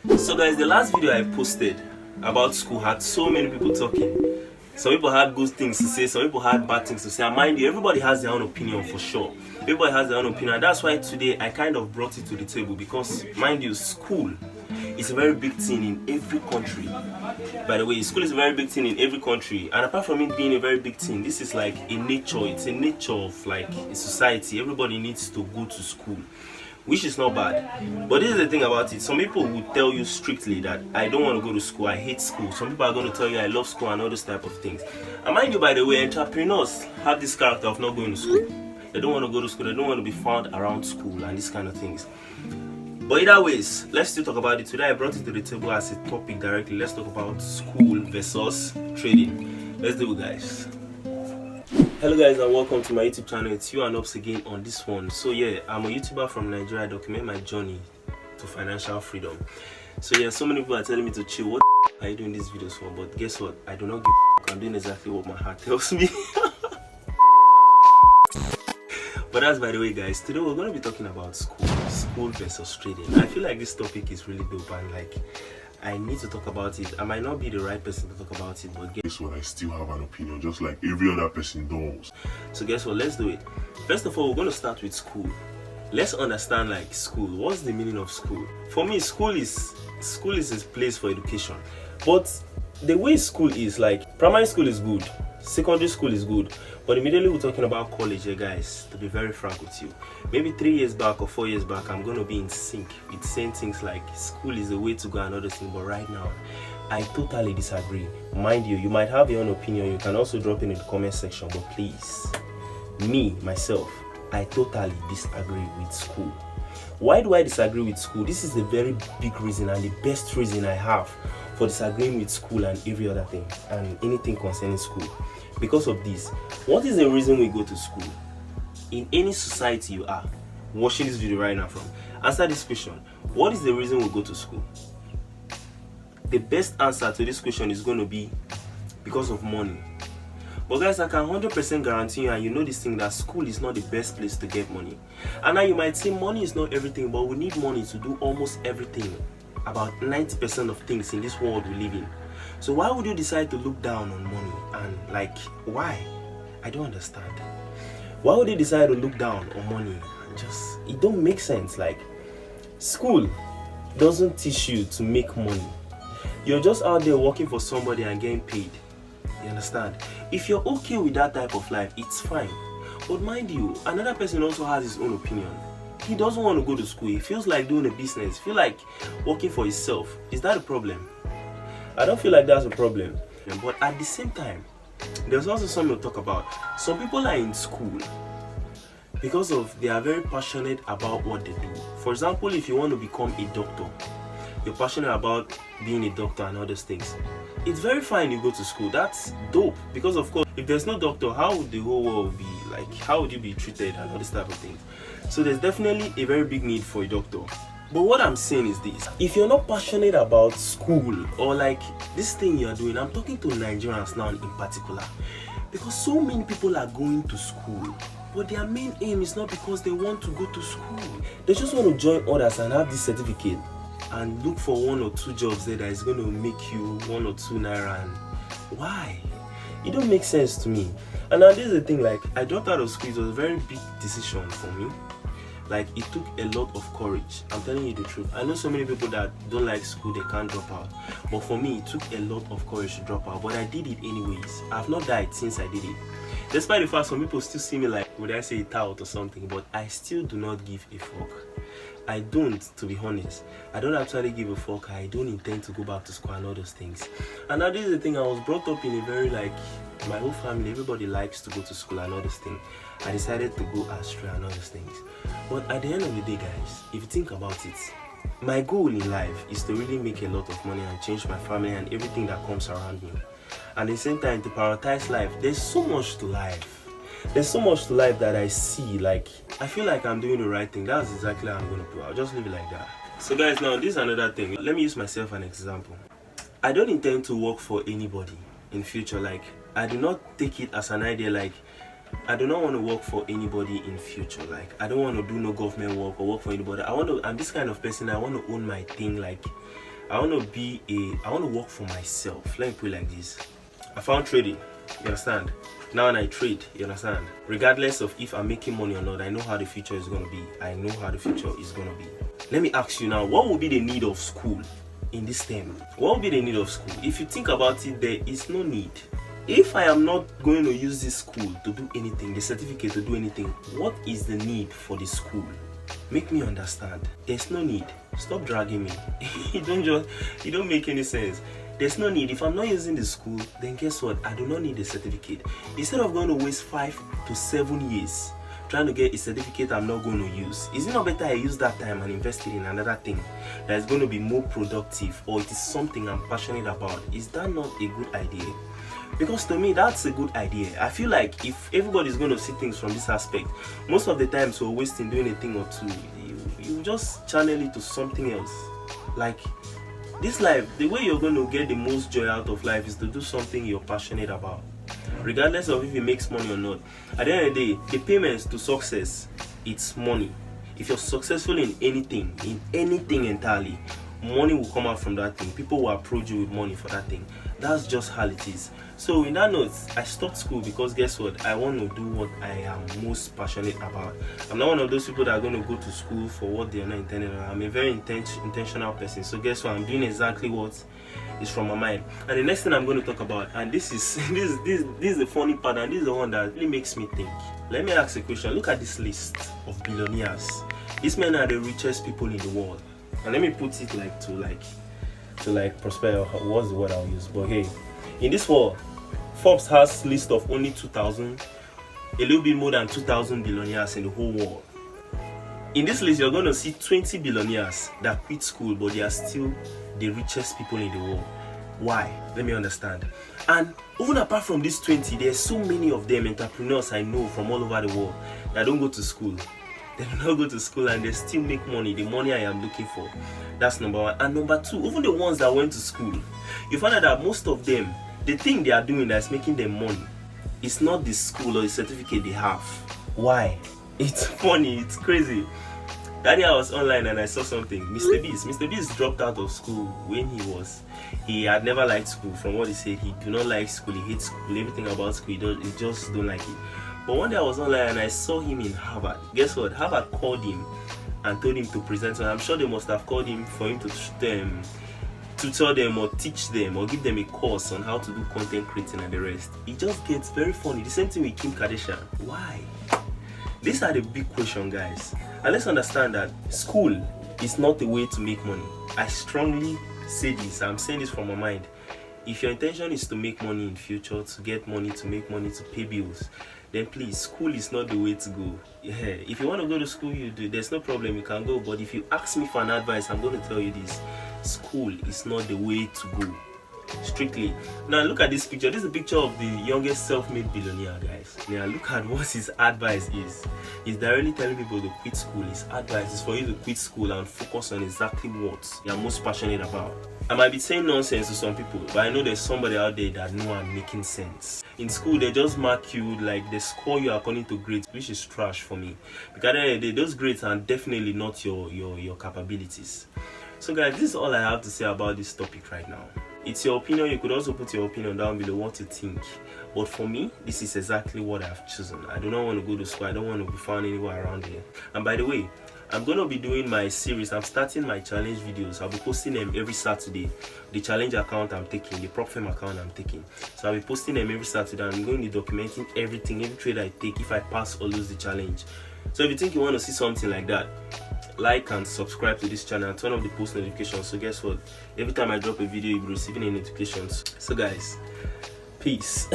So guys, the last video I posted about school had so many people talking. Some people had good things to say, some people had bad things to say. And mind you, everybody has their own opinion for sure. Everybody has their own opinion. And that's why today I kind of brought it to the table, because mind you, school is a very big thing in every country. By the way, school is a very big thing in every country. And apart from it being a very big thing, this is like a nature. It's a nature of like a society. Everybody needs to go to school, which is not bad. But this is the thing about it. Some people will tell you strictly that I don't want to go to school, I hate school. Some people are going to tell you I love school and all those type of things. And mind you, by the way, entrepreneurs have this character of not going to school. They don't want to go to school, they don't want to be found around school and these kind of things. But either ways, let's still talk about it. Today I brought it to the table as a topic directly. Let's talk about school versus trading. Let's do it, guys. Hello guys, and welcome to my YouTube channel. It's you and Ups again on this one. So yeah, I'm a YouTuber from Nigeria. I document my journey to financial freedom. So yeah, so many people are telling me to chill. What are you doing these videos for? But guess what? I do not give a I'm doing exactly what my heart tells me. But that's by the way, guys. Today we're going to be talking about school versus trading. I feel like this topic is really dope, and like I need to talk about it. I might not be the right person to talk about it, but guess what? I still have an opinion, just like every other person does. So guess what? Let's do it. First of all, we're going to start with school. Let's understand like school. What's the meaning of school? For me, school is a place for education. But the way school is, like, primary school is good, secondary school is good, but immediately we're talking about college here, guys. To be very frank with you, maybe 3 years back or 4 years back, I'm going to be in sync with saying things like school is the way to go and other things. But right now, I totally disagree. Mind you, you might have your own opinion. You can also drop it in the comment section. But please, myself, I totally disagree with school. Why do I disagree with school? This is a very big reason and the best reason I have for disagreeing with school and every other thing and anything concerning school. Because of this, what is the reason we go to school? In any society you are watching this video right now from, answer this question. What is the reason we go to school? The best answer to this question is going to be because of money. But guys, I can 100% guarantee you, and you know this thing, that school is not the best place to get money. And now you might say money is not everything, but we need money to do almost everything. About 90% of things in this world we live in. So why would you decide to look down on money? And like, why? I don't understand. Why would you decide to look down on money? Just, it don't make sense. Like, school doesn't teach you to make money. You're just out there working for somebody and getting paid. You understand? If you're okay with that type of life, it's fine. But mind you, another person also has his own opinion. He doesn't want to go to school. He feels like doing a business. He feels like working for himself. Is that a problem? I don't feel like that's a problem. But at the same time, there's also something to talk about. Some people are in school because of they are very passionate about what they do. For example, if you want to become a doctor, you're passionate about being a doctor and all those things, it's very fine you go to school. That's dope. Because of course, if there's no doctor, how would the whole world be like? How would you be treated and all this type of things? So there's definitely a very big need for a doctor. But what I'm saying is this: if you're not passionate about school or like this thing you're doing, I'm talking to Nigerians now in particular, because so many people are going to school, but their main aim is not because they want to go to school. They just want to join others and have this certificate and look for 1 or 2 jobs there that is going to make you 1 or 2 naira. And why? It don't make sense to me. And now this is the thing, like, I dropped out of school. It was a very big decision for me. Like, it took a lot of courage. I'm telling you the truth. I know so many people that don't like school, they can't drop out. But for me, it took a lot of courage to drop out. But I did it anyways. I've not died since I did it. Despite the fact some people still see me like, would I say a tout or something? But I still do not give a fuck. I don't, to be honest. I don't actually give a fuck. I don't intend to go back to school and all those things. And now this is the thing, I was brought up in a very like, my whole family, everybody likes to go to school and all those things. I decided to go astray and all those things. But at the end of the day, guys, if you think about it, my goal in life is to really make a lot of money and change my family and everything that comes around me. And at the same time, to prioritize life. There's so much to life. There's so much to life that I see. Like, I feel like I'm doing the right thing. That's exactly how I'm going to do it. I'll just leave it like that. So guys, now this is another thing. Let me use myself an example. I don't intend to work for anybody in future. Like, I do not take it as an idea like I do not want to work for anybody in future. Like, I don't want to do no government work or work for anybody. I'm this kind of person. I want to own my thing. Like, I want to work for myself. Let me put it like this. I found trading, you understand? Now when I trade, you understand? Regardless of if I'm making money or not, I know how the future is going to be. I know how the future is going to be. Let me ask you now, what would be the need of school in this term? What would be the need of school? If you think about it, there is no need. If I am not going to use this school to do anything, the certificate to do anything, what is the need for the school? Make me understand. There's no need. Stop dragging me. It don't make any sense. There's no need. If I'm not using the school, then guess what? I do not need a certificate. Instead of going to waste 5 to 7 years trying to get a certificate I'm not going to use, is it not better I use that time and invest it in another thing that is going to be more productive, or it is something I'm passionate about? Is that not a good idea? Because to me, that's a good idea. I feel like if everybody's going to see things from this aspect, most of the times we're wasting doing a thing or two, you just channel it to something else. Like, this life, the way you're going to get the most joy out of life is to do something you're passionate about, regardless of if it makes money or not. At the end of the day, the payments to success, it's money. If you're successful in anything entirely, money will come out from that thing. People will approach you with money for that thing. That's just how it is. So in that note, I stopped school because guess what? I want to do what I am most passionate about. I'm not one of those people that are going to go to school for what they are not intending on. I'm a very intentional person. So guess what? I'm doing exactly what is from my mind. And the next thing I'm going to talk about, and this is the funny part, and this is the one that really makes me think. Let me ask a question. Look at this list of billionaires. These men are the richest people in the world. And let me put it to prosper. What's the word I'll use? But hey, in this world, Forbes has list of only 2,000, a little bit more than 2,000 billionaires in the whole world. In this list, you're going to see 20 billionaires that quit school, but they are still the richest people in the world. Why? Let me understand. And even apart from these 20, there's so many of them, entrepreneurs I know from all over the world, that don't go to school. They do not go to school and they still make money, the money I am looking for. That's number one. And number two, even the ones that went to school, you find out that most of them, the thing they are doing that's making them money, it's not the school or the certificate they have. Why? It's funny, it's crazy. That day I was online and I saw something. Mr. Beast dropped out of school when he had never liked school. From what he said, he do not like school, he hates school, everything about school, he just don't like it. But one day I was online and I saw him in Harvard. Guess what? Harvard called him and told him to present. And I'm sure they must have called him for him to tutor them or teach them or give them a course on how to do content creating and the rest. It just gets very funny. The same thing with Kim Kardashian. Why? These are the big question, guys. And let's understand that school is not the way to make money. I strongly say this. I'm saying this from my mind. If your intention is to make money in future, to get money, to make money, to pay bills, then please, school is not the way to go. Yeah, if you want to go to school, you do. There's no problem, you can go. But if you ask me for an advice, I'm going to tell you this. School is not the way to go. Strictly. Now look at this picture. This is a picture of the youngest self-made billionaire, guys. Now look at what his advice is. He's directly telling people to quit school. His advice is for you to quit school and focus on exactly what you're most passionate about. I might be saying nonsense to some people, but I know there's somebody out there that know I'm making sense. In school, they just mark you, like they score you according to grades, which is trash for me. Because those grades are definitely not your capabilities. So guys, this is all I have to say about this topic right now. It's your opinion. You could also put your opinion down below what you think. But for me, this is exactly what I've chosen. I do not want to go to school. I don't want to be found anywhere around here. And by the way, I'm going to be doing my series. I'm starting my challenge videos. I'll be posting them every Saturday. The challenge account I'm taking, the prop firm account I'm taking. So I'll be posting them every Saturday. I'm going to be documenting everything, every trade I take, if I pass or lose the challenge. So if you think you want to see something like that, like and subscribe to this channel and turn on the post notifications. So guess what? Every time I drop a video, you'll be receiving a notifications. So guys, peace.